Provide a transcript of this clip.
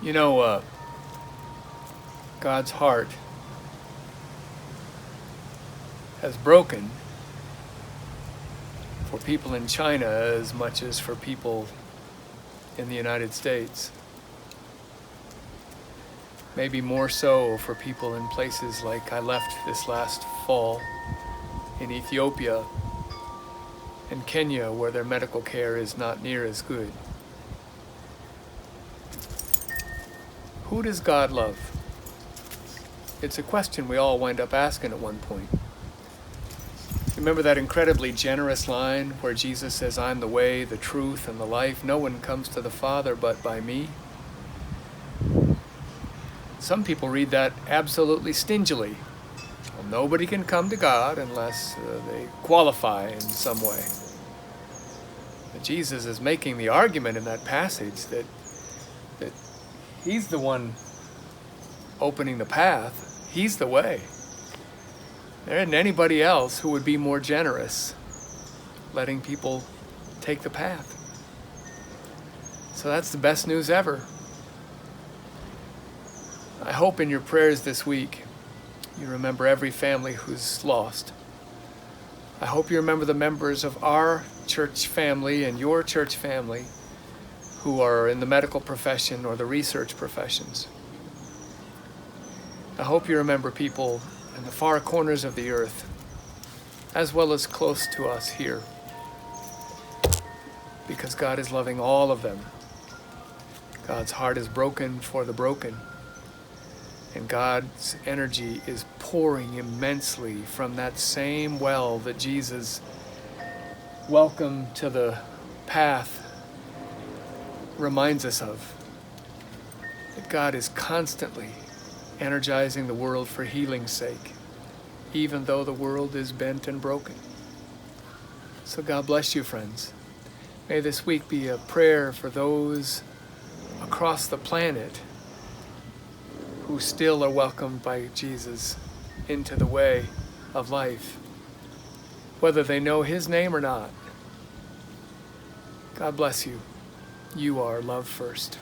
You know, God's heart has broken for people in China as much as for people in the United States. Maybe more so for people in places like I left this last fall in Ethiopia and Kenya, where their medical care is not near as good. Who does God love? It's a question we all wind up asking at one point. Remember that incredibly generous line where Jesus says, "I'm the way, the truth, and the life. No one comes to the Father but by me"? Some people read that absolutely stingily. Well, nobody can come to God unless they qualify in some way. But Jesus is making the argument in that passage that He's the one opening the path. He's the way. There isn't anybody else who would be more generous, letting people take the path. So that's the best news ever. I hope in your prayers this week you remember every family who's lost. I hope you remember the members of our church family and your church family who are in the medical profession or the research professions. I hope you remember people in the far corners of the earth, as well as close to us here, because God is loving all of them. God's heart is broken for the broken, and God's energy is pouring immensely from that same well that Jesus welcome to the path reminds us of. That God is constantly energizing the world for healing's sake, even though the world is bent and broken. So God bless you, friends. May this week be a prayer for those across the planet who still are welcomed by Jesus into the way of life, whether they know His name or not. God bless you. You are love first.